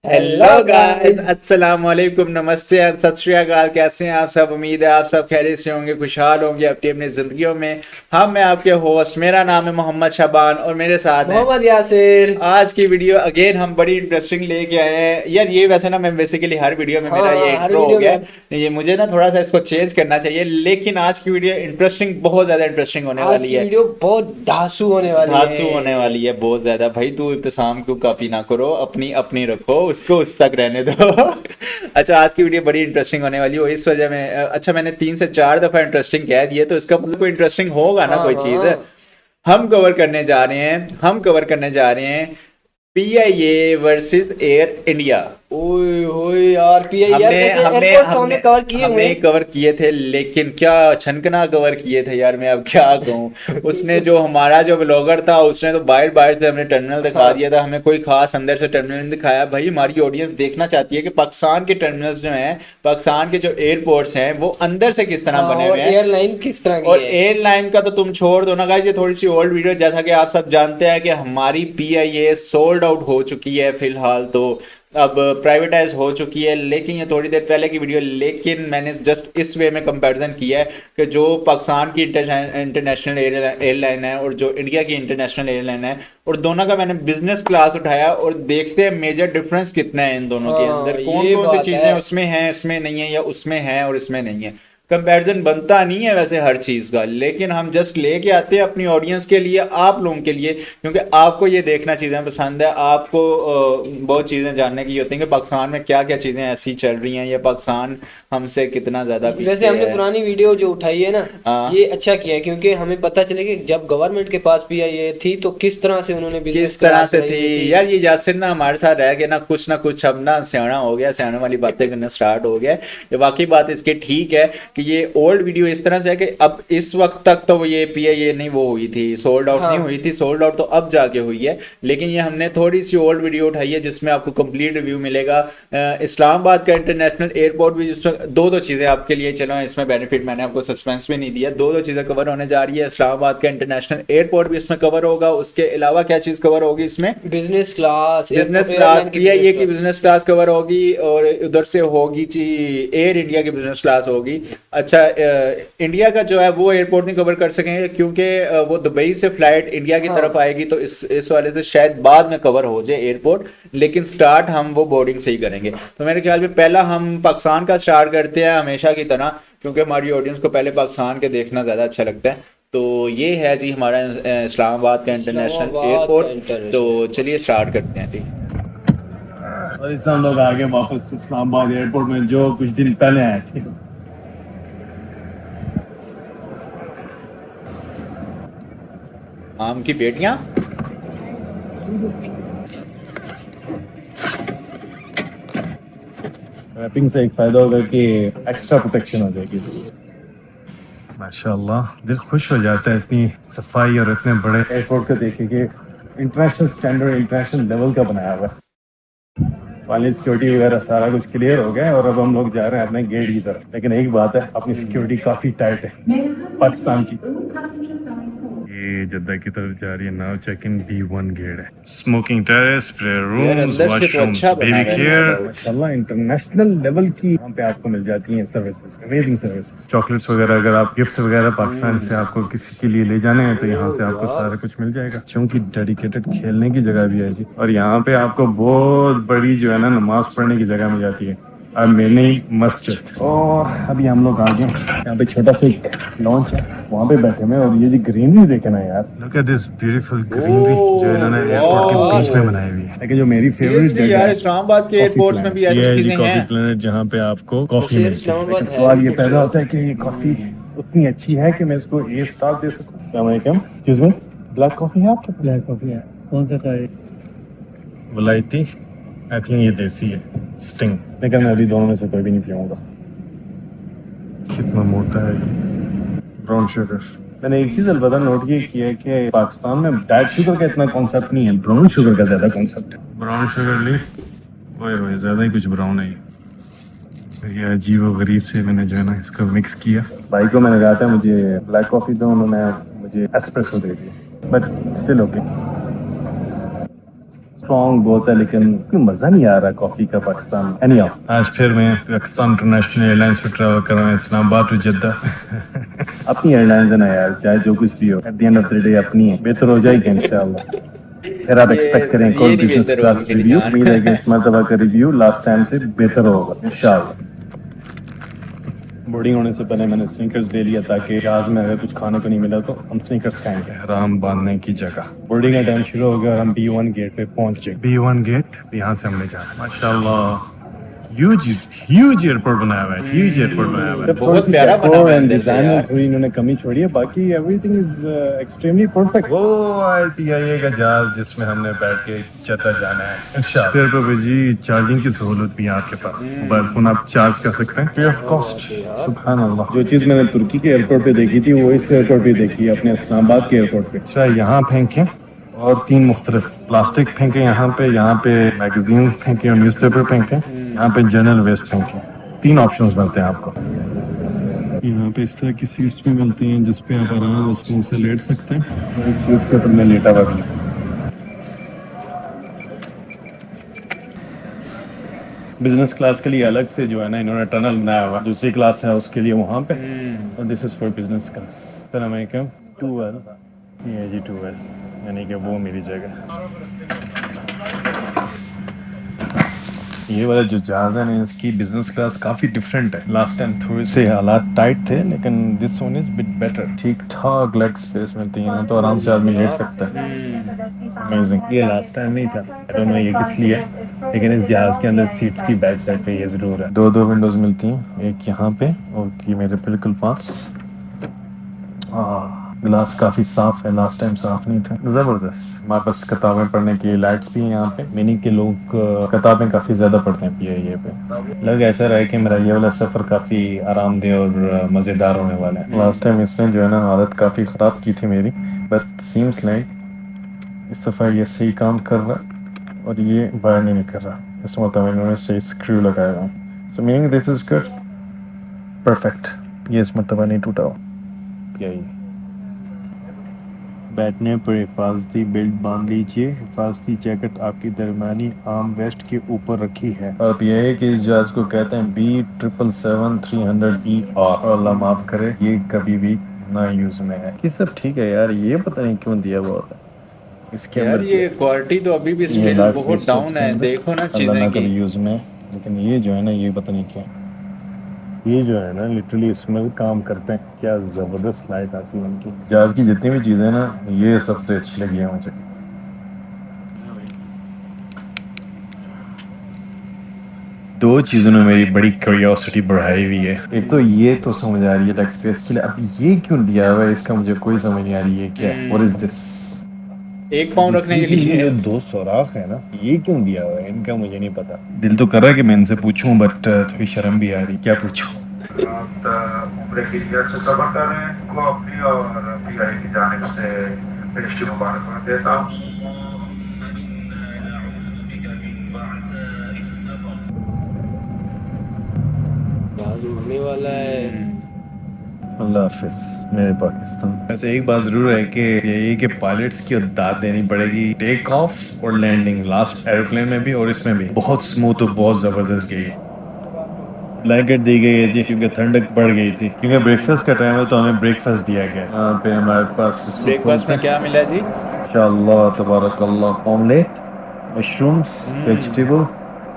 Hello guys, अस्सलाम वालेकुम, नमस्ते, सत श्री अकाल। कैसे हैं आप सब? उम्मीद है आप सब खैरियत से होंगे, खुशहाल होंगे अपनी अपनी जिंदगियों में। मैं आपके होस्ट, मेरा नाम है मोहम्मद शाबान और मेरे साथ हैं मोहम्मद यासिर। आज की वीडियो अगेन हम बड़ी इंटरेस्टिंग लेके आए हैं यार। ये वैसे ना मैं बेसिकली हर वीडियो में हाँ मेरा ये हाँ, हर इंट्रो हो वीडियो गया में। है, ये मुझे ना थोड़ा सा इसको चेंज करना चाहिए, लेकिन आज की वीडियो इंटरेस्टिंग, बहुत ज्यादा इंटरेस्टिंग होने आज वाली की है। वीडियो बहुत धांसू होने वाली धांसू है। होने वाली है बहुत ज्यादा। भाई तू इब्तिसाम को कॉपी ना करो, अपनी अपनी रखो, उसको उस तक रहने दो। अच्छा, आज की वीडियो बड़ी इंटरेस्टिंग होने वाली हो इस वजह में, अच्छा मैंने 3 से 4 दफा इंटरेस्टिंग कह दिए तो इसका मतलब कोई इंटरेस्टिंग होगा ना, हाँ कोई चीज। हाँ। हम कवर करने जा रहे हैं पीआईए वर्सेस एयर इंडिया। ओए होए यार, पीआई यार, हमने वैसे हमने एयरपोर्ट तो हमने हमने कवर किए हुए हमने हैं। कवर किए थे, लेकिन क्या छनकना कवर किए थे यार, मैं अब क्या कहूँ। उसने जो हमारा जो ब्लॉगर था उसने तो बाहर बाहर से हमने टर्मिनल दिखा हाँ। दिया था, हमें कोई खास अंदर से टर्मिनल नहीं दिखाया। भाई हमारी ऑडियंस देखना चाहती है कि पाकिस्तान के टर्मिनल्स जो हैं, पाकिस्तान के जो एयरपोर्ट्स हैं, वो अंदर से किस तरह हाँ, बने और हुए हैं। एयरलाइन किस तरह की और है। एयरलाइन का तो तुम छोड़ दो ना गाइस, ये थोड़ी सी ओल्ड वीडियो, जैसा कि आप सब जानते हैं कि हमारी पीआईए सोल्ड आउट हो चुकी है फिलहाल, तो अब प्राइवेटाइज हो चुकी है। लेकिन ये थोड़ी देर पहले की वीडियो, लेकिन मैंने जस्ट इस वे में कंपैरिजन किया है कि जो पाकिस्तान की इंटरनेशनल एयरलाइन है और जो इंडिया की इंटरनेशनल एयरलाइन है, और दोनों का मैंने बिजनेस क्लास उठाया और देखते हैं मेजर डिफरेंस कितना है इन दोनों के हाँ, अंदर, कौन ये कौन सी बात चीज़ें है। उसमें हैं इसमें नहीं है, या उसमें हैं और इसमें नहीं है। कंपैरिजन बनता नहीं है वैसे हर चीज़ का, लेकिन हम जस्ट लेके आते हैं अपनी ऑडियंस के लिए, आप लोगों के लिए, क्योंकि आपको ये देखना चीज़ें पसंद है। आपको बहुत चीज़ें जानने की होती हैं कि पाकिस्तान में क्या क्या चीज़ें ऐसी चल रही हैं, या पाकिस्तान हमसे कितना ज़्यादा वैसे पीछे हमने है। पुरानी वीडियो जो उठाई है ना, हाँ, ये अच्छा किया है, क्योंकि हमें पता चले कि जब गवर्नमेंट के पास पीआईए थी तो किस तरह से उन्होंने बिजनेस किस तरह क्लास से चलाई थी हुई थी। यार। ये यासिर ना हमारे साथ रह के ना कुछ अब ना सियाना हो गया, सियाने वाली बातें करना स्टार्ट हो गया है। ये वाकई बात इसकी ठीक है कि ये ओल्ड वीडियो इस तरह से है कि अब इस वक्त तक तो वो ये पीआईए नहीं वो हुई थी, सोल्ड आउट नहीं हुई हाँ थी, सोल्ड आउट तो अब जाके हुई है। लेकिन ये हमने थोड़ी सी ओल्ड वीडियो उठाई है जिसमें आपको कंप्लीट रिव्यू मिलेगा। इस्लामाबाद का इंटरनेशनल एयरपोर्ट भी, जिसमें दो दो चीज़ें आपके लिए, चलो इसमें बेनिफिट मैंने आपको सस्पेंस भी नहीं दिया, दो दो चीज़ें कवर होने जा रही है। इस्लामाबाद का इंटरनेशनल एयरपोर्ट भी इसमें कवर होगा, उसके अलावा क्या चीज़ कवर होगी इसमें? Business class, business class, airline की पीआईए बिजनेस की क्लास। बिजनेस क्लास कवर होगी, और उधर से होगी जी एयर इंडिया की बिजनेस क्लास होगी। अच्छा, इंडिया का जो है वो एयरपोर्ट नहीं कवर कर सकेंगे, क्योंकि वो दुबई से फ्लाइट इंडिया की तरफ हाँ, आएगी, तो इस वाले से शायद बाद में कवर हो जाए एयरपोर्ट, लेकिन स्टार्ट हम वो बोर्डिंग से ही करेंगे। तो मेरे ख्याल में पहला हम पाकिस्तान का स्टार्ट करते हैं हमेशा की तरह, क्योंकि हमारी ऑडियंस को पहले पाकिस्तान के देखना ज़्यादा अच्छा लगता है। तो ये है जी हमारा इस्लामाबाद का इंटरनेशनल इस्लामाबाद का एयरपोर्ट। तो इंटरनेशनल। चलिए स्टार्ट करते हैं जी। और इस हम लोग आगे वापस इस्लामाबाद एयरपोर्ट में जो कुछ दिन पहले आए थे। आम की बेटियां। रैपिंग से एक फायदा होगा कि एक्स्ट्रा प्रोटेक्शन हो जाएगी। माशाल्लाह, दिल खुश हो जाता है इतनी सफाई और इतने बड़े एयरपोर्ट को देखे कि इंटरनेशनल स्टैंडर्ड, इंटरनेशनल लेवल का बनाया हुआ है। फाइनली सिक्योरिटी वगैरह सारा कुछ क्लियर हो गया है और अब हम लोग जा रहे हैं अपने गेट की तरफ। लेकिन एक बात है, अपनी सिक्योरिटी काफी टाइट है पाकिस्तान की। ये जद्दा की तरफ जा रही है नाव। चेक इन B1 गेट है। स्मोकिंग टेरेस, प्रेयर यार रूम्स, अंदर से तो वॉशरूम, अच्छा बना बेबी हुआ है केयर। No doubt. माशाल्लाह इंटरनेशनल लेवल की यहाँ पे आपको मिल जाती हैं सर्विसेज, अमेजिंग सर्विसेज। चॉकलेट्स वगैरह, अगर आप गिफ्ट्स वगैरह पाकिस्तान से आपको किसी के लिए ले जाने हैं तो यहाँ से आपको सारा कुछ मिल जाएगा। चूंकि डेडिकेटेड खेलने की जगह भी है जी, और यहाँ पे आपको बहुत बड़ी जो है ना नमाज पढ़ने की जगह मिल जाती है, मिनी मस्जिद। और अभी हम लोग आ गए, यहाँ पे छोटा सा एक लॉन्च है, वहाँ पे बैठे हुए हैं। और ये जो ग्रीनरी देखे ना यार, look at this beautiful greenery जो इन्होंने एयरपोर्ट के बीच में बनाई हुई है। लेकिन जो मेरी फेवरेट सीरियसली जगह यार, है, इस्लामाबाद के कॉफी एयरपोर्ट्स में भी प्लेनेट। ऐसी ये है जी चीजें कॉफी हैं। प्लेनेट, जहाँ पे आपको कॉफी वैसे मिलती है। इस्लामाबाद लेकिन है सवाल भी ये पैदा खूबसूरत। होता है कि ये कॉफी उतनी अच्छी है कि मैं इसको A स्टार दे सकूं। अस्सलाम वालेकुम, एक्सक्यूज मी, ब्लैक कॉफी है आपके पास? ब्लैक कॉफी है, कौन सा चाहिए? वलायती, आई थिंक ये देसी है, स्टिंग। लेकिन मैं अभी दोनों में से कोई भी नहीं पीऊंगा। कितना मोटा है ये, ब्राउन शुगर। मैंने एक चीज अलबत्ता नोट की है कि पाकिस्तान में डाइट शुगर का इतना कॉन्सेप्ट नहीं है, ब्राउन शुगर का ज्यादा कॉन्सेप्ट है। ब्राउन शुगर ली, ओए ज्यादा ही कुछ ब्राउन है ये अजीब और गरीब से मैंने जो है ना इसको मिक्स किया। भाई को मैंने कहा था मुझे ब्लैक कॉफी दो, उन्होंने मुझे एस्प्रेसो दे दिया, बट स्टिल ओके। स्ट्रॉन्ग बहुत है, लेकिन कोई मजा नहीं आ रहा कॉफी का पाकिस्तान। एनीहाउ, आज फिर मैं पाकिस्तान इंटरनेशनल एयरलाइंस पे ट्रैवल कर रहा हूँ, इस्लामाबाद टू जद्दा। अपनी एयरलाइंस है ना यार, चाहे जो कुछ भी हो, at the end of the day अपनी है, बेहतर हो जाएगी इंशाल्लाह। फिर आप एक्सपेक्ट करें कोई नहीं बिजनेस बेहतर क्लास होगी मेरी रिव्यू, जान। उम्मीद है कि इस मरतबा का रिव्यू लास्ट टाइम से बेहतर होगा इंशाल्लाह। बोर्डिंग होने से पहले मैंने स्नीकर्स ले लिया ताकि जहाज में अगर कुछ खाने को नहीं मिला तो हम स्नीकर्स खाएंगे। आराम बांधने की जगह। बोर्डिंग का टाइम शुरू हो गया और हम B1 गेट पे पहुंचे। B1 गेट, यहाँ से हमने जाना। माशाल्लाह ह्यूज एयरपोर्ट बनाया हुआ है, ह्यूज एयरपोर्ट बनाया हुआ है। बहुत प्यारा बना हुआ है अंदर से डिजाइन में यार। थोड़ी इन्होंने कमी छोड़ी है, बाकी एवरीथिंग इज एक्सट्रीमली परफेक्ट। वो PIA का जहाज जिसमें हमने बैठ के जद्दा जाना है इंशाल्लाह। एयरपोर्ट पे जी चार्जिंग की सहूलत भी है आपके पास, मोबाइल फोन आप चार्ज कर सकते हैं फ्री ऑफ कॉस्ट। सुभान अल्लाह। जो चीज मैंने तुर्की के एयरपोर्ट पे देखी थी वो इस एयरपोर्ट पे देखी है, अपने इस्लामाबाद के एयरपोर्ट पे। अच्छा, यहाँ फेंके और 3 मुख्तलिफ प्लास्टिक फेंके, यहाँ पे मैगजीन्स फेंके और न्यूज़पेपर फेंके, यहाँ पे जनरल वेस्ट फेंके। 3 ऑप्शंस मिलते हैं आपको। यहाँ पे इस तरह की सीट्स भी मिलती हैं जिस पे आप आराम सुकून से लेट सकते हैं। एक सीट पे तो मैं लेटा हुआ भी। बिजनेस क्लास के लिए अलग से जो है ना इन्होंने टनल बनाया हुआ, दूसरी क्लास है उसके लिए वहाँ पे, और this is for business class. अस्सलाम वालेकुम। 2L, ये जी 2L, यानी कि वो मेरी जगह। ये वाला जो जहाज है ना, इसकी बिजनेस क्लास काफ़ी डिफरेंट है। लास्ट टाइम थोड़े से हालात टाइट थे, लेकिन this one is bit better. ठीक ठाक लेग स्पेस मिलती है, तो आराम से आदमी लेट सकता है। अमेजिंग। ये लास्ट टाइम नहीं था, आई डोंट नो ये किस लिए है, लेकिन इस जहाज के अंदर सीट्स की बैक साइड पे ये जरूर है। 2 विंडोज मिलती हैं, एक यहाँ पे और की मेरे बिल्कुल पास। ग्लास काफ़ी साफ है, लास्ट टाइम साफ नहीं था। ज़बरदस्त। हमारे पास किताबें पढ़ने की लाइट्स भी हैं यहाँ पे, मीनिंग के लोग किताबें काफ़ी ज़्यादा पढ़ते हैं PIA पे। लग ऐसा रहा है कि मेरा ये वाला सफ़र काफ़ी आरामदेह और मज़ेदार होने वाला है। लास्ट टाइम इसने जो है ना हालत काफ़ी ख़राब की थी मेरी, बट सीम्स लाइक इस दफ़ा ये सही काम कर रहा और ये बाहर नहीं कर रहा। इस मतलब इन्होंने सही स्क्रू लगाया हुआ है, सो meaning this is good, perfect. ये इस मतलब नहीं टूटा हो। PIA। बैठने पर हिफाजती बेल्ट बांध लीजिए। हिफाजती जैकेट आपकी दरमियानी आर्म रेस्ट के ऊपर रखी है। और अब यह है कि इस जहाज को कहते हैं B777-300ER, और अल्लाह माफ करे ये कभी भी ना यूज में है। कि सब ठीक है यार, ये पता नहीं क्यों दिया हुआ है इसके यार अंदर। ये क्वालिटी तो अभी भी ये स्टिल लाइफ बहुत डाउन है, देखो ना अल्लाह ना चीजें की। कभी यूज में, लेकिन ये जो है ना ये पता नहीं क्या, ये जो है ना लिटरली इसमें भी काम करते हैं। क्या जबरदस्त लाइट आती है उनकी। जहाज की जितनी भी चीजें ना, ये सबसे अच्छी लगी है मुझे। दो चीजों ने मेरी बड़ी क्यूरियोसिटी बढ़ाई हुई है। एक तो ये तो समझ आ रही है लेग स्पेस के लिए, अब ये क्यों दिया हुआ है इसका मुझे कोई समझ नहीं आ रही है। क्या व्हाट इज दिस? 1 पाउंड रखने के ये लिए। जो 2 सुराख है ना, ये क्यों दिया हुआ है इनका मुझे नहीं पता। दिल तो कर रहा है कि मैं इनसे पूछूं, बट थोड़ी शर्म भी आ रही। क्या पूछूं? आप उम्र की नियत से सफर कर रहे हैं को अपनी और PIA की जानिब से फिनिश मुबारकबाद देता हूँ। जहाज उड़ने वाला है। अल्लाह हाफिज मेरे पाकिस्तान। वैसे एक बात जरूर है कि ये कि पायलट्स की दाद देनी पड़ेगी। टेक ऑफ और लैंडिंग लास्ट एयरप्लेन में भी और इसमें भी बहुत स्मूथ और बहुत जबरदस्त गई। ब्लैंकेट दी गई है जी, क्योंकि ठंडक बढ़ गई थी। क्योंकि ब्रेकफास्ट का टाइम है तो हमें ब्रेकफास्ट दिया गया। यहाँ पे हमारे पास इसको ब्रेकफास्ट में क्या मिला जी? इंशाअल्लाह तबारकल्लाह ऑमलेट, मशरूम्स, वेजिटेबल,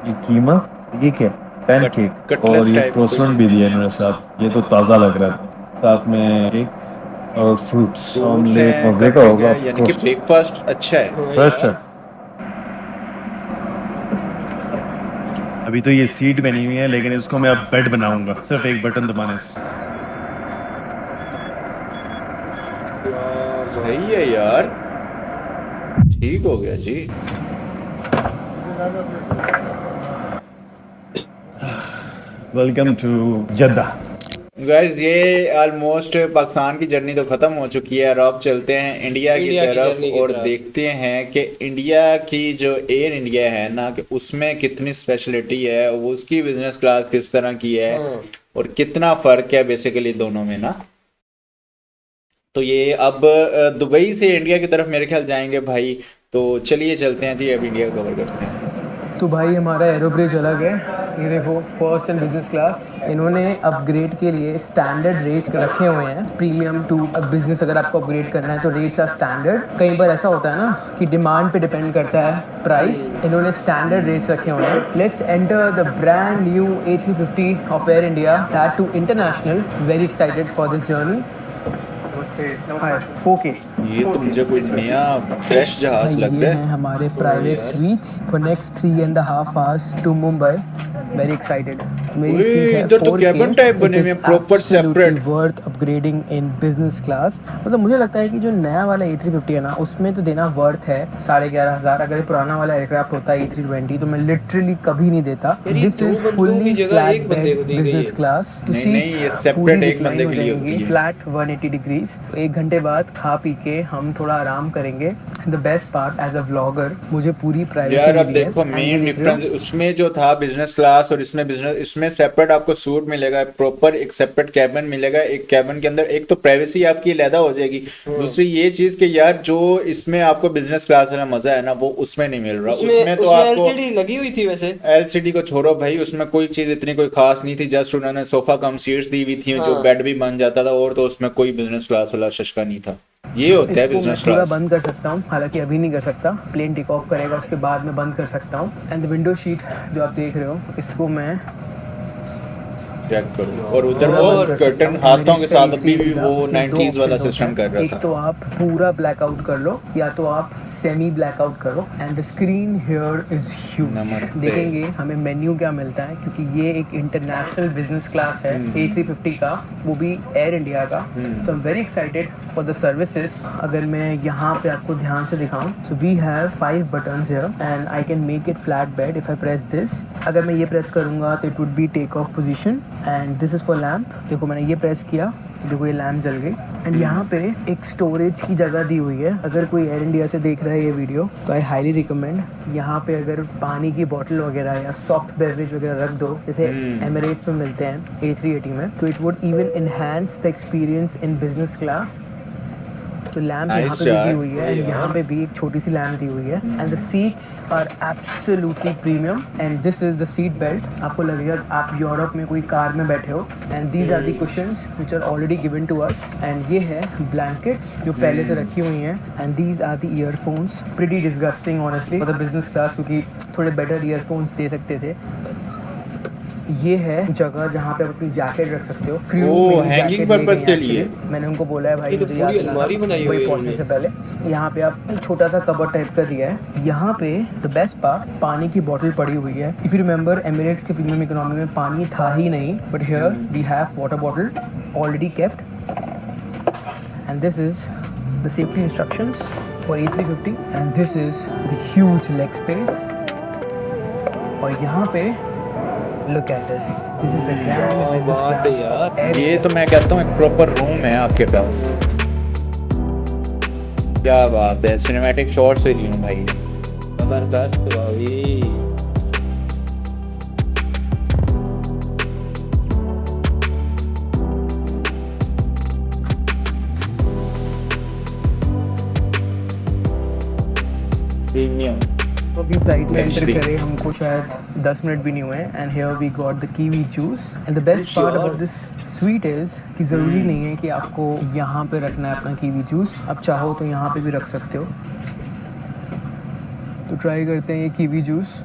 ये कीमा, ये क्या पैनकेक, कटलेस और ये टाइप क्रोसेंट भी दिया इन्होंने साथ। ये तो ताज़ा लग रहा था। साथ में केक और फ्रूट्स। ऑमलेट मजे का होगा, यानी कि ब्रेकफास्ट अच्छा है। फ्रेश है। अभी तो ये सीट बनी हुई है, लेकिन इसको मैं अब बेड बनाऊंगा सिर्फ एक बटन दबाने से। सही है यार, ठीक हो गया जी। Welcome to Jeddah. गाइस ये ऑलमोस्ट पाकिस्तान की जर्नी तो ख़त्म हो चुकी है और अब चलते हैं इंडिया की इंडिया की तरफ जर्नी की और तरफ। देखते हैं कि इंडिया की जो एयर इंडिया है ना, कि उसमें कितनी स्पेशलिटी है, वो उसकी बिजनेस क्लास किस तरह की है और कितना फ़र्क है बेसिकली दोनों में ना। तो ये अब दुबई से इंडिया की तरफ मेरे ख्याल जाएंगे भाई, तो चलिए चलते हैं जी, अब इंडिया कवर करते हैं। तो भाई हमारा एरो ब्रिज अलग है, ये देखो फर्स्ट एंड बिजनेस क्लास। इन्होंने अपग्रेड के लिए स्टैंडर्ड रेट्स रखे हुए हैं, प्रीमियम टू बिजनेस। अगर आपको अपग्रेड करना है तो रेट्स आर स्टैंडर्ड। कई बार ऐसा होता है ना कि डिमांड पे डिपेंड करता है प्राइस, इन्होंने स्टैंडर्ड रेट्स रखे हुए हैं। Let's enter the brand new A350 of Air India, that to international. Very excited for this journey. Hi 4K। ये तो मुझे कोई नया फ्रेश जहाज लग ये रहा हैं है। हमारे private suites for next 3.5 hours to Mumbai. Very excited. मेरी ओए, सीट है इधर तो 4K। cabin type बने हुए हैं, proper separate। Worth upgrading in business class. मतलब मुझे लगता है कि जो नया वाला A350 है ना, उसमें तो देना वर्थ है 11,500। अगर ये पुराना वाला एयरक्राफ्ट होता है A320 तो मैं लिटरली कभी नहीं देता। This is fully flat bed business class. तो नहीं, नहीं, ये separate एक बंदे के लिए होती है। Flat 180 degrees. 1 घंटे बाद खा पी के हम थोड़ा आराम करेंगे। The best part as a vlogger, मुझे पूरी प्राइवेसी यार अब मिली है। देखो मेन डिफरेंस उसमें जो था बिजनेस क्लास और इसमें बिजनेस, इसमें सेपरेट आपको सूट मिलेगा, प्रॉपर एक सेपरेट कैबिन मिलेगा। एक कैबिन के अंदर एक तो प्राइवेसी आपकी अलग हो जाएगी, दूसरी ये चीज कि यार जो इसमें आपको बिजनेस क्लास वाला मजा है ना वो उसमें नहीं मिल रहा। उसमें तो आपको LCD लगी हुई थी वैसे। एलसीडी को छोड़ो भाई, उसमें कोई चीज इतनी कोई खास नहीं थी। जस्ट उन्होंने सोफा कम सीट्स दी हुई थी, जो बेड भी बन जाता था, और तो उसमें कोई बिजनेस क्लास वाला शशका नहीं था। ये होता है इसको मैं बिजनेस पूरा क्लास। बंद कर सकता हूँ, हालांकि अभी नहीं कर सकता। प्लेन टेक ऑफ करेगा उसके बाद मैं बंद कर सकता हूँ। एंड द विंडो शीट जो आप देख रहे हो, इसको मैं चेक करो। और उधर पूरा वो बंद कर सकता कर्टन हूँ। हाथों के साथ मेरी अभी भी screen वो उसमें 90s दो वाला options सिस्टम होते हैं। कर रहा एक था। तो आप पूरा ब्लैकआउट कर लो या तो आप सेमी ब्लैकआउट करो। And the screen here is huge. नमस्ते। देखेंगे हमें मेन्यू क्या मिलता है, क्योंकि ये एक इंटरनेशनल बिजनेस क्लास है A350 का, वो भी एयर इंडिया का। So I am very excited for the services. अगर मैं यहाँ पे आपको ध्यान से दिखाऊं, so we have 5 buttons here and I can make it flat bed if I press this. अगर मैं ये प्रेस करूंगा तो it would be take off position. And this is for lamp. देखो मैंने ये प्रेस किया, देखो ये लैम्प जल गई। एंड यहाँ पे एक स्टोरेज की जगह दी हुई है। अगर कोई एयर इंडिया से देख रहा है ये वीडियो तो आई हाईली रिकमेंड, यहाँ पे अगर पानी की बोतल वगैरह या सॉफ्ट बेवरेज वगैरह रख दो, जैसे एमिरेट्स में मिलते हैं A380 में, तो it would even enhance the experience in business class. तो लैम्प यहाँ पे भी दी हुई है एंड यहाँ पे भी एक छोटी सी लैम्प दी हुई है। And the seats are absolutely premium and this is the seat belt. आपको लगेगा आप यूरोप में कोई कार में बैठे हो। And these are the cushions which are already given to us. And ये है ब्लैंकेट्स जो पहले से रखी हुई हैं। And these are the earphones, pretty disgusting honestly for the business class, क्योंकि थोड़े बेटर ईयरफोन्स दे सकते थे। ये है जगह जहाँ पे आप अपनी जैकेट रख सकते हो। क्रू ओह, मेरी hanging जैकेट ले purpose गई के actually। लिए। मैंने उनको बोला है भाई मुझे याद दिलाना वही पहुंचने से पहले। यहाँ पे आप एक छोटा सा कवर टाइप का दिया है। यहाँ पे द बेस्ट पार्ट, पानी की बोतल पड़ी हुई है। इफ यू रिमेंबर एमिरेट्स के प्रीमियम इकोनॉमी में पानी था ही नहीं, but here we have water bottle already kept. And this is the safety instructions for A350 and this is the huge leg space. और यहाँ पे look at this is the grand business class। ये तो मैं कहता हूँ एक proper room है आपके पास। क्या बात है, सिनेमैटिक शॉट से ली हूँ भाई। जबरदस्त भाई। प्रीमियम। तो अभी फ्लाइट में एंटर Actually। करे हमको शायद 10 मिनट भी नहीं हुए and here we got the kiwi juice. And the best part about this suite is कि ज़रूरी नहीं है कि आपको यहाँ पे रखना है अपना कीवी जूस। आप चाहो तो यहाँ पे भी रख सकते हो। तो ट्राई करते हैं ये कीवी जूस।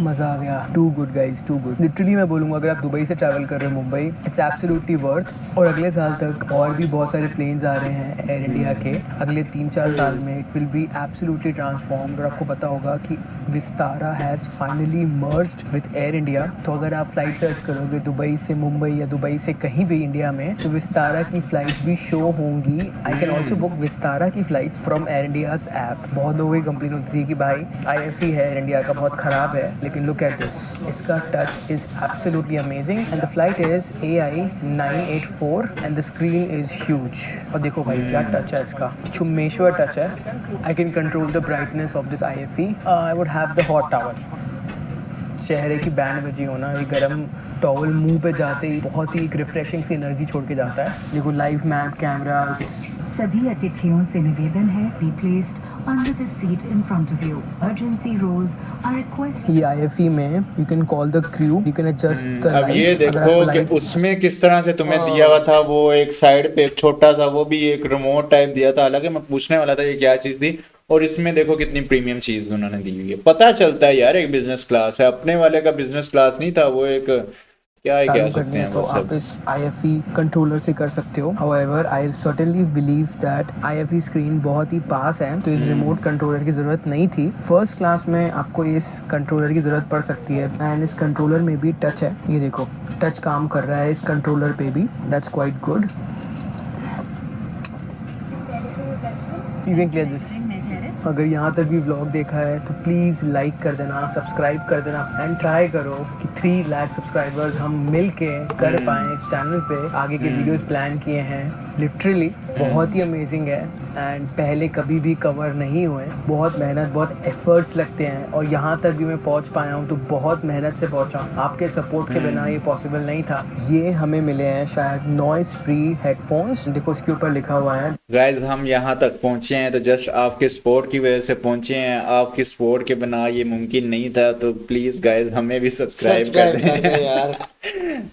मज़ा आ गया। Too good guys, too good. Literally मैं बोलूँगा अगर आप दुबई से ट्रैवल कर रहे हो मुंबई, इट्स एब्सोल्युटली वर्थ। और अगले साल तक और भी बहुत सारे प्लेन्स आ रहे हैं एयर इंडिया के। अगले 3-4 साल में it will be absolutely transformed. और आपको पता होगा कि Vistara has finally merged with air India. तो अगर आप फ्लाइट सर्च करोगे दुबई से मुंबई या दुबई से कहीं भी इंडिया में, तो विस्तारा की फ़्लाइट्स भी शो होंगी। I can also book Vistara की flights from Air India's app. बहुत लोगों की कंप्लेन होती थी कि भाई IFE है एयर इंडिया का, बहुत ख़राब है, लेकिन लुक एट दिस, इसका touch is absolutely amazing. And the flight is AI 984 and the screen is huge. और देखो भाई क्या टच है इसका, चुम्मेश्वर टच है। I can control the brightness of this IFE। I would have the hot towel. चेहरे की बैंड बजी होना, ये गर्म टॉवल मुंह पे जाते ही बहुत ही एक रिफ्रेशिंग सी एनर्जी छोड़ के जाता है। देखो लाइव मैप कैमरास, सभी अतिथियों से निवेदन है, be placed under the seat in front of you. Emergency rows are requested. ये IFE में you can call the crew, you can adjust the अब light. ये अगर देखो आपको कि light- उसमें किस तरह से तुम्हें दिया हुआ था, वो एक साइड पे एक छोटा सा वो भी एक रिमोट टाइप दिया था। हालांकि मैं पूछने वाला था ये क्या चीज थी, और इसमें देखो कितनी प्रीमियम चीज उन्होंने दी हुई है। पता चलता है यार एक बिजनेस क्लास है, अपने वाले का बिजनेस क्लास नहीं था, वो एक क्या ही कह चालू सकते करनी हैं है तो वो आप सब। इस IFE कंट्रोलर से कर सकते हो। However, I certainly believe that IFE screen बहुत ही पास है, तो इस रिमोट कंट्रोलर की ज़रूरत नहीं थी। फर्स्ट क्लास में आपको इस कंट्रोलर की ज़रूरत पड़ सकती है, एंड इस कंट्रोलर में भी टच है। ये देखो टच काम कर रहा है इस कंट्रोलर पे भी, that's quite good. You can clear this. अगर यहाँ तक भी व्लॉग देखा है तो प्लीज़ लाइक कर देना, सब्सक्राइब कर देना, एंड ट्राई करो कि 3 लाख सब्सक्राइबर्स हम मिल के कर पाएँ इस चैनल पे। आगे के वीडियोस प्लान किए हैं, लिटरली बहुत ही अमेजिंग है, एंड पहले कभी भी कवर नहीं हुए। बहुत मेहनत, बहुत एफर्ट्स लगते हैं, और यहाँ तक भी मैं पहुँच पाया हूँ तो बहुत मेहनत से पहुँचा हूँ। आपके सपोर्ट के बिना ये पॉसिबल नहीं था। ये हमें मिले हैं शायद नॉइस फ्री हेडफोन्स, देखो इसके ऊपर लिखा हुआ है। गाइस हम यहाँ तक पहुँचे हैं तो जस्ट आपके सपोर्ट की वजह से पहुँचे हैं। आपके सपोर्ट के बिना ये मुमकिन नहीं था, तो प्लीज गाइस हमें भी सब्सक्राइब कर दें यार।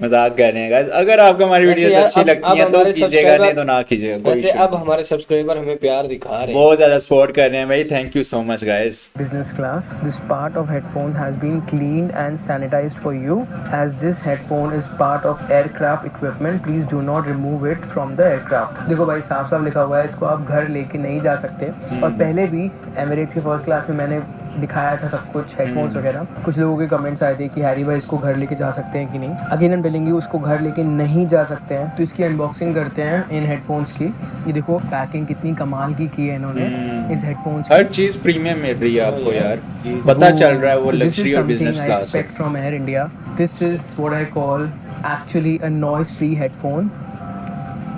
मजाक कर रहे हैं गाइस। अगर आपको हमारी वैसे वीडियो यार, अच्छी अब लगती है तो हमारे कीजिएगा, सब्सक्राइबर- नहीं तो ना कीजिएगा, कोई वैसे issue अब हमारे सब्सक्राइबर हमें प्यार दिखा रहे हैं। बहुत ज्यादा सपोर्ट कर रहे हैं भाई, thank you so much guys. Business class, this part of headphone has been cleaned and sanitized for you, as this headphone is part of aircraft equipment. Please do not remove it from the aircraft. देखो भाई साफ साफ लिखा हुआ है, इसको आप घर लेके नहीं जा सकते। और पहले भी एमिरेट्स के फर्स्ट क्लास में मैंने दिखाया था सब कुछ, हेडफोन्स वगैरह। कुछ लोगों के कमेंट्स आए थे कि हैरी भाई इसको घर लेके जा सकते हैं कि नहीं। अगेन हम टेलिंग यू, उसको घर लेके नहीं जा सकते हैं। तो इसकी अनबॉक्सिंग करते हैं इन हेडफोन्स की। ये देखो पैकिंग कितनी कमाल की है इन्होंने इस हेडफोन्स हर चीज प्रीमियम मिल रही है आपको यार, पता चल रहा है वो This is लग्जरी और something बिजनेस I क्लास है। expect from Air India. This is what I call actually a noise-free headphone.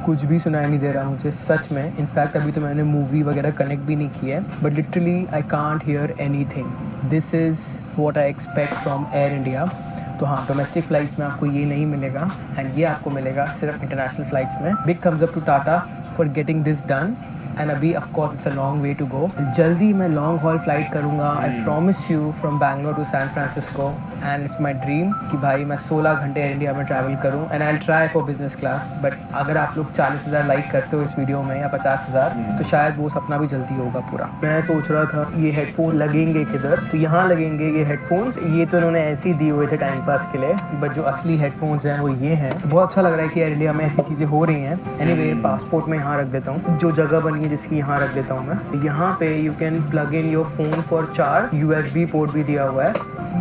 कुछ भी सुनाई नहीं दे रहा मुझे सच में। इनफैक्ट अभी तो मैंने मूवी वगैरह कनेक्ट भी नहीं की है, but literally I can't hear anything. This is what I expect from air India. तो हाँ, डोमेस्टिक फ़्लाइट्स में आपको ये नहीं मिलेगा, एंड ये आपको मिलेगा सिर्फ इंटरनेशनल फ़्लाइट्स में। Big thumbs up to Tata for getting this done, and अभी of course it's a long way to go. जल्दी मैं लॉन्ग हॉल फ्लाइट करूँगा, I promise you, from Bangalore to San Francisco, and it's my dream कि भाई मैं 16 घंटे Air India में travel करूँ, and I try for business class. But अगर आप लोग 40,000 लाइक करते हो इस वीडियो में या 50,000, तो शायद वो सपना भी जल्दी होगा पूरा। मैं सोच रहा था ये हेडफोन लगेंगे किधर, तो यहाँ लगेंगे ये हेडफोन्स। ये तो इन्होंने ऐसे ही दिए हुए थे टाइम पास के लिए, बट जो असली हेडफोन्स हैं वो ये हैं। तो बहुत अच्छा लग रहा है कि एयर इंडिया में ऐसी चीज़ें हो रही हैं। एनीवे, पासपोर्ट में यहाँ रख देता हूँ, जो जगह बनी है जिसकी यहाँ रख देता हूँ मैं। यहाँ पे you can plug in your phone for charge, USB port भी दिया हुआ है।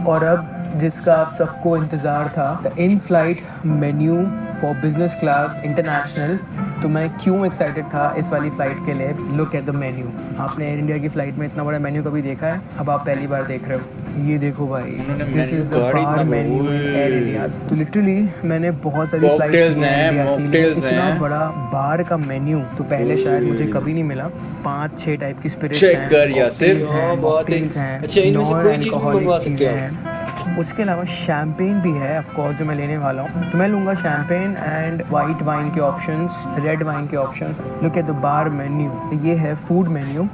और अब जिसका आप सबको इंतज़ार था, the in flight menu for business class international. तो मैं क्यों एक्साइटेड था इस वाली फ़्लाइट के लिए। Look at the menu. आपने एयर इंडिया की फ़्लाइट में इतना बड़ा मेन्यू कभी देखा है? अब आप पहली बार देख रहे हो। ये देखो भाई, this is the bar menu in air India. तो लिटरली मैंने बहुत सारी फ्लाइट्स ली हैं इंडिया की, लेकिन इतना बड़ा बार का मेन्यू तो पहले शायद मुझे कभी नहीं मिला। 5-6 टाइप की स्पिरिट्स Check हैं, कर यासिर। cocktails हैं, बहुत ही- mocktails हैं, अच्छा, इनमें से नॉन कोई चीज़ भी अल्कोहलिक मंगवा सकते चीज़ें हो? हैं। उसके अलावा शैम्पेन भी है ऑफ कोर्स, जो मैं लेने वाला हूँ। तो मैं लूँगा शैम्पेन एंड वाइट वाइन के ऑप्शंस, रेड वाइन के options. Look at the bar menu. ये है फूड मेन्यू।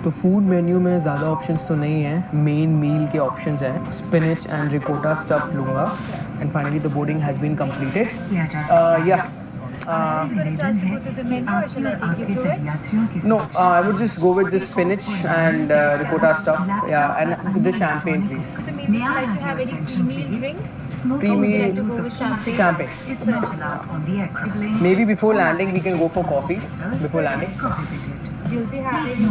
तो फूड मेन्यू में ज़्यादा ऑप्शंस तो नहीं है, मेन मील के ऑप्शंस हैं। स्पिनच एंड रिकोटा स्टफ लूँगा। And finally the boarding has been completed. या No, I would just go with the spinach and ricotta stuff. Yeah, and the champagne, please. The meal, would you like to have any pre-meal drinks? Pre-meal Or would you like to go with champagne? champagne. is not allowed on the aircraft. Maybe before landing we can go for coffee. Before landing. Prohibited. You'll be having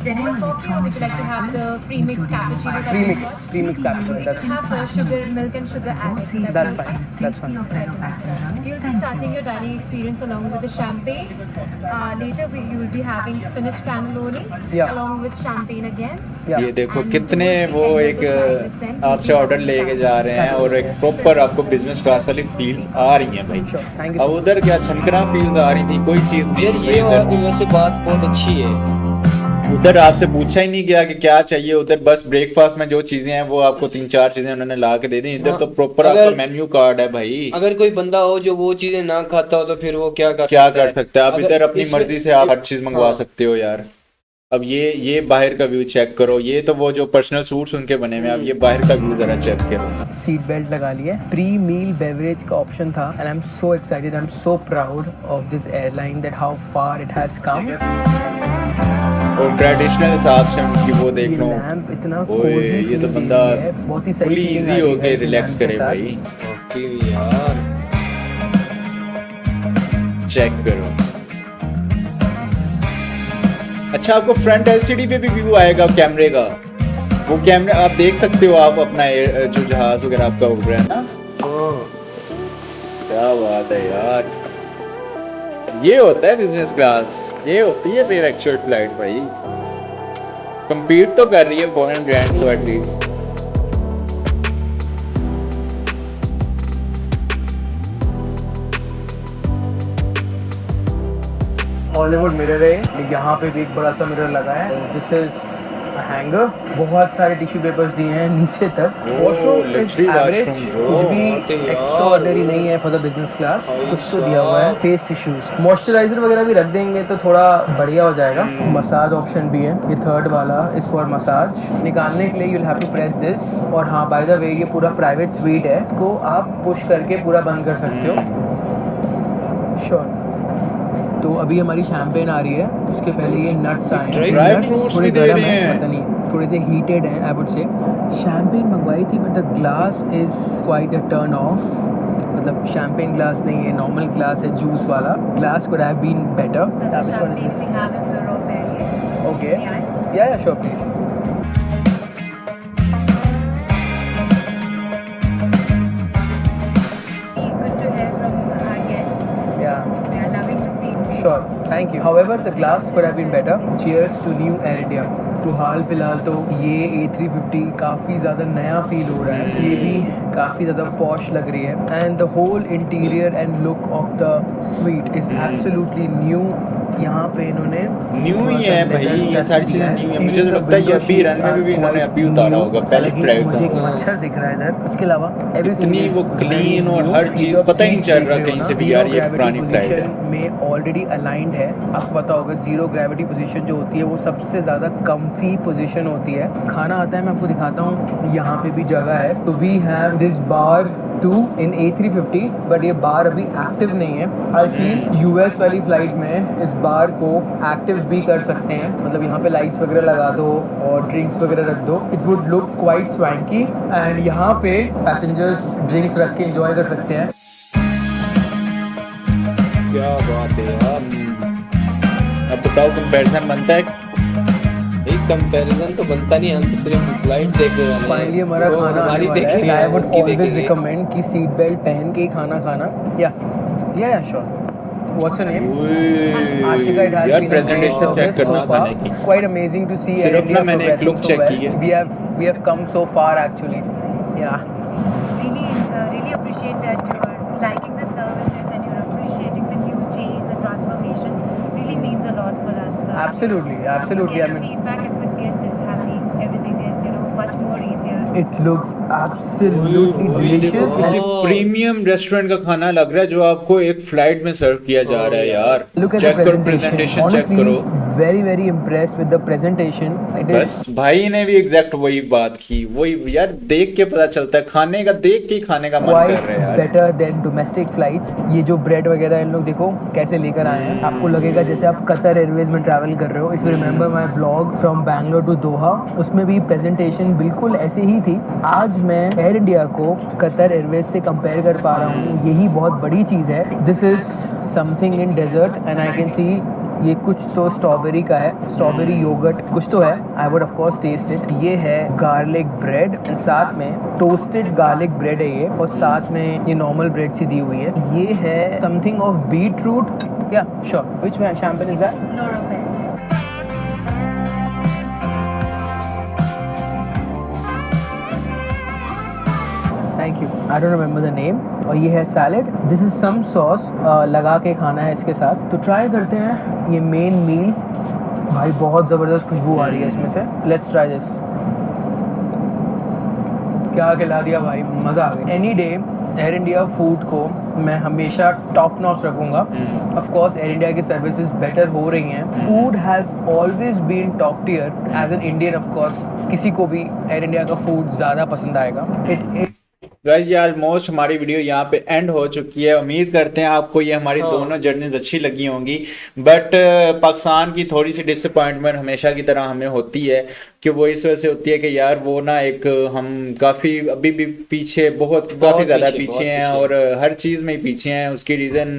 vanilla coffee, or would you like to have the pre-mixed cappuccino? that we've got? Premix cappuccino. That's We have sugar, milk and sugar added. That's fine. That's fine. You'll be starting your dining experience along with the champagne. Later you'll be having spinach cannelloni Yeah. along with champagne again. Yeah. ये देखो कितने वो एक आपसे order लेके जा रहे हैं, और एक प्रॉपर आपको बिजनेस क्लास वाली फील्स आ रही हैं भाई। Sure. Thank you so अब उधर क्या छनकना फील्स आ रही थी, कोई चीज यार नहीं ये इधर। वैसे बात बहुत अच्छी है। उधर आपसे पूछा ही नहीं गया कि क्या चाहिए, उधर बस ब्रेकफास्ट में जो चीजें हैं वो आपको 3-4 चीजें उन्होंने ला के दे दी। इधर तो प्रॉपर आपका मेन्यू कार्ड है भाई। अगर कोई बंदा हो जो वो चीजें ना खाता हो तो फिर वो क्या कर सकता है? आप इधर अपनी मर्जी से आप हर चीज मंगवा सकते हो यार। अब ये बाहर का व्यू चेक करो, ये तो वो जो पर्सनल सूट्स उनके बने हुए हैं, अब ये बाहर का व्यू जरा चेक करो। सीट बेल्ट लगा लिए, प्री मील बेवरेज का ऑप्शन था and I am so excited, I am so proud of this airline that how far it has come. और ट्रेडिशनल हिसाब से उनकी वो देख लो, लैंप इतना ओए cozy ये तो feel बंदा दे रही है, बहुत ही सही feeling इजी आ रही होके है इस रिलैक्स लैंप के करे साथ। भाई। ओके यार, चेक करो। अच्छा, आपको फ्रंट एलसीडी पे भी व्यू आएगा कैमरे का। वो कैमरे आप देख सकते हो, आप अपना जो जहाज वगैरह आपका उड़ रहा है ना। क्या बात है यार, ये होता है बिजनेस क्लास, ये होती है फिर एक्चुअल फ्लाइट भाई। कंपीट तो कर रही है फॉरेन ब्रांड तो एटलीस्ट। हॉलीवुड मिरर है, यहाँ पे भी एक बड़ा सा मिरर लगा है। दिस इज हैंगर, बहुत सारे टिश्यू पेपर्स दिए हैं नीचे तक। Washroom is luxury average, washroom, कुछ भी एक्स्ट्राऑर्डिनरी नहीं है फॉर द बिजनेस क्लास। कुछ तो दिया हुआ है, फेस टिश्यूज, मॉइस्चराइजर वगैरह भी रख देंगे तो थोड़ा बढ़िया हो जाएगा। मसाज ऑप्शन भी है, ये थर्ड वाला इज फॉर मसाज। निकालने के लिए you will have to press this. और हाँ, बाय द वे ये पूरा प्राइवेट स्वीट है, को आप पुश करके पूरा बंद कर सकते हो। श्योर। तो अभी हमारी शैम्पेन आ रही है, उसके पहले ये नट्स आए हैं। ड्राई नट्स फ्रूट्स थोड़े भी दे गर्म रहे हैं, हैं। पता नहीं थोड़े से हीटेड हैं आई वुड से। शैम्पेन मंगवाई थी but the glass is quite a turn off. मतलब शैम्पेन ग्लास नहीं है, नॉर्मल ग्लास है, जूस वाला। Glass could have been better. The champagne we have is the raw variant. Okay, yeah sure please. Good to hear from our guests. या We are loving the feed. Sure, thank you. However, the glass could have been better. Cheers to New Air India. तो हाल फिलहाल तो ये A350 काफ़ी ज़्यादा नया feel हो रहा है, ये भी काफ़ी ज़्यादा पॉश लग रही है। And the whole interior and look of the suite is absolutely new. यहाँ पे इन्होंने न्यू ही है भाई, ये सारी चीजें न्यू है। मुझे तो लगता है ये अभी रनवे में भी इन्होंने अभी उतारा होगा पहले फ्लाइट मुझे एक का। मच्छर दिख रहा है इधर, इसके अलावा इतनी वो clean और हर चीज़ पता ही नहीं चल रहा कहीं से भी यार ये पुरानी फ्लाइट है। में ऑलरेडी अलाइंड है। आपको पता होगा जीरो ग्रेविटी पोजीशन जो होती है वो सबसे ज़्यादा कम्फी पोजीशन होती है। खाना आता है, मैं आपको दिखाता हूँ। यहाँ पे भी जगह है। तो we have this bar 2 in A350, but ये बार अभी एक्टिव नहीं है। आई फील यूएस वाली फ्लाइट में इस बार को एक्टिव भी कर सकते हैं, मतलब यहाँ पे लाइट्स वगैरह लगा दो और ड्रिंक्स वगैरह रख दो, it would look quite swanky. And यहाँ पे पैसेंजर्स ड्रिंक्स रख के एंजॉय कर सकते हैं। क्या बात है यार। अब बताओ कंपैरिजन बनता है? एक कंपैरिजन तो बनता नहीं, हम तो सिर्फ फ्लाइट देख रहे हैं। फाइनली हमारा वो खाना आने हमारी वाला देखेंगे, है। आई वुड उनकी ऑलवेज देखेंगे। रिकमेंड कि सीट बेल्ट पहन के ही खाना खाना। या sure. What's your name? Ashika, it has यार been a great presentation service check so करना far. खाने की। It's quite amazing to see Air सिर्फ India ना मैंने एक progressing look so check well. की है। We have come so far actually. Yeah. Really appreciate that you're liking the services and you're appreciating the new change, the transformation. Really means a lot for us. Absolutely. I Guest mean, feedback, if the guest is happy, everything is much more easier. it looks absolutely delicious and premium restaurant का खाना लग रहा है जो आपको एक flight में सर्व किया जा रहा है यार। look at चेक the करो presentation. प्रेजेंटेशन, चेक Honestly, करो। very impressed with the presentation. It is बस भाई ने भी एग्जैक्ट वही बात की, वही यार देख के पता चलता है, खाने का देख के ही खाने का मन कर quite रहा है यार। better than domestic flights. ये जो ब्रेड वगैरह इन लोग देखो कैसे लेकर आए हैं, आपको लगेगा जैसे आप कतर एयरवेज में ट्रैवल कर रहे हो। If you remember my vlog from Bangalore to Doha, उसमें भी प्रेजेंटेशन बिल्कुल ऐसे ही थी। आज मैं एयर इंडिया को कतर एयरवेज से कंपेयर कर पा रहा हूँ, यही बहुत बड़ी चीज़ है। This is something in desert and I can see ये कुछ तो स्ट्रॉबेरी का है, स्ट्रॉबेरी योगर्ट कुछ तो है। I would of course taste it. ये है गार्लिक ब्रेड एंड साथ में टोस्टेड गार्लिक ब्रेड है ये, और साथ में ये नॉर्मल ब्रेड सी दी हुई है। ये है something of beetroot. Yeah sure, which champagne is that? Laura Beck. Thank you. I don't remember the name. और ये है salad. This is some sauce लगा के खाना है इसके साथ। तो ट्राई करते हैं ये मेन मील, भाई बहुत ज़बरदस्त खुशबू आ रही है इसमें से। Let's try this. क्या खिला दिया भाई, मज़ा आ गया। Any day Air India food को मैं हमेशा टॉप नॉच रखूँगा। ऑफ कोर्स एयर इंडिया की सर्विसेज बेटर हो रही हैं। Food has always been top tier as an Indian. Of course किसी को भी एयर इंडिया का फूड ज़्यादा पसंद आएगा। इट गाइस ये ऑलमोस्ट हमारी वीडियो यहाँ पे एंड हो चुकी है। उम्मीद करते हैं आपको ये हमारी दोनों जर्नीज अच्छी लगी होंगी। बट पाकिस्तान की थोड़ी सी डिसअपॉइंटमेंट हमेशा की तरह हमें होती है कि वो इस वजह से होती है कि यार वो ना एक हम काफ़ी अभी भी पीछे काफ़ी ज़्यादा पीछे हैं और हर चीज़ में ही पीछे हैं। उसकी रीज़न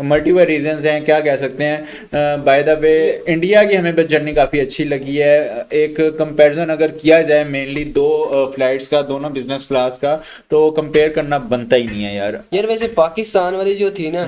मल्टीपल रीजंस हैं, क्या कह सकते हैं। बाय द वे इंडिया की हमें बस जर्नी काफ़ी अच्छी लगी है। एक कंपैरिजन अगर किया जाए मेनली दो फ्लाइट्स का, दोनों बिजनेस क्लास का, तो कंपेयर करना बनता ही नहीं है यार। वैसे पाकिस्तान वाली जो थी ना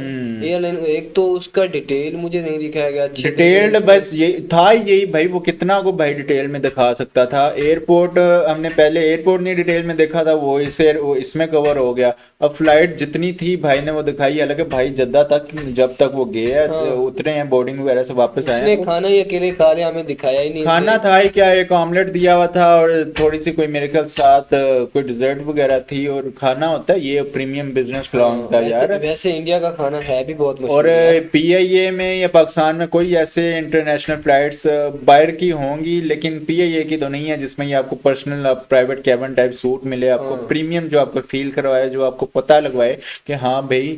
एयरलाइन, एक तो उसका डिटेल मुझे नहीं दिखाया गया डिटेल्ड, बस ये था यही भाई, वो कितना को भाई डिटेल में दिखा सकता था। एयरपोर्ट हमने पहले एयरपोर्ट नहीं डिटेल में देखा था, वो इसमें कवर हो गया। अब फ्लाइट जितनी थी भाई ने वो दिखाई। हालांकि भाई जद्दा तक जब तक वो गए उतरे हैं बोर्डिंग वगैरह से वापस आए हैं, खाना ही अकेले खा रहे, हमें दिखाया ही नहीं। खाना था ही क्या, एक ऑमलेट दिया हुआ था और थोड़ी सी कोई मेरे ख्याल साथ कोई डिजर्ट वगैरह थी और खाना होता है ये प्रीमियम बिजनेस क्लास का यार। वैसे इंडिया का खाना है भी बहुत मशहूर। और पीआईए में या पाकिस्तान में कोई ऐसे इंटरनेशनल फ्लाइट्स बाहर की होंगी, लेकिन पीआईए की तो नहीं है जिसमें ये आपको personal private cabin type suit मिले, आपको प्रीमियम जो आपको फील करवाए, जो आपको पता लगवाए कि हाँ भाई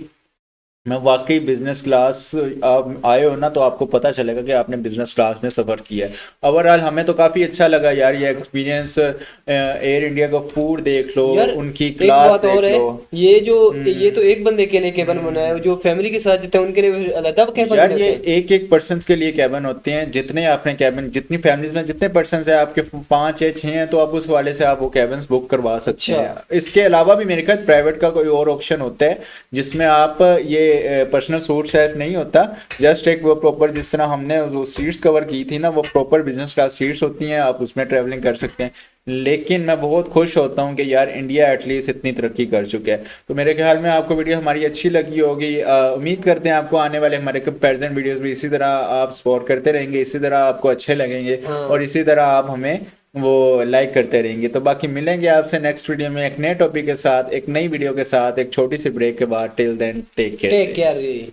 मैं वाकई बिजनेस क्लास आप आए हो ना तो आपको पता चलेगा कि आपने बिजनेस क्लास में सफ़र किया है। ओवरऑल हमें तो काफ़ी अच्छा लगा यार ये एक्सपीरियंस। एयर इंडिया का फूड देख लो, उनकी क्लास देख लो। ये तो एक बंदे के लिए केबिन बनाया है, जो फैमिली के साथ जाते हैं उनके लिए अलग केबिन यार। ये एक पर्सन के लिए केबिन होते हैं। जितने आपने केबिन, जितनी फैमिलीज में जितने पर्सन है आपके 5 या 6 हैं, तो आप उस वाले से आप वो केबिन बुक करवा सकते हैं। इसके अलावा भी मेरे ख्याल प्राइवेट का कोई और ऑप्शन होता है जिसमें आप ये पर्सनल सूट सेट नहीं होता, जस्ट एक वो प्रॉपर, जिस तरह हमने वो सीट्स कवर की थी ना, वो प्रॉपर बिजनेस क्लास सीट्स होती हैं, आप उसमें ट्रैवलिंग कर सकते हैं। लेकिन मैं बहुत खुश होता हूँ कि यार इंडिया एटलीस्ट इतनी तरक्की कर चुका है। तो मेरे ख्याल में आपको वीडियो हमारी अच्छी लगी होगी। उम्मीद करते हैं आपको आने वाले हमारे कंपैरिजन वीडियोस भी इसी तरह आप सपोर्ट करते रहेंगे, इसी तरह आपको अच्छे लगेंगे और इसी तरह आप हमें वो लाइक करते रहेंगे। तो बाकी मिलेंगे आपसे नेक्स्ट वीडियो में एक नए टॉपिक के साथ, एक नई वीडियो के साथ, एक छोटी सी ब्रेक के बाद। Till then take care.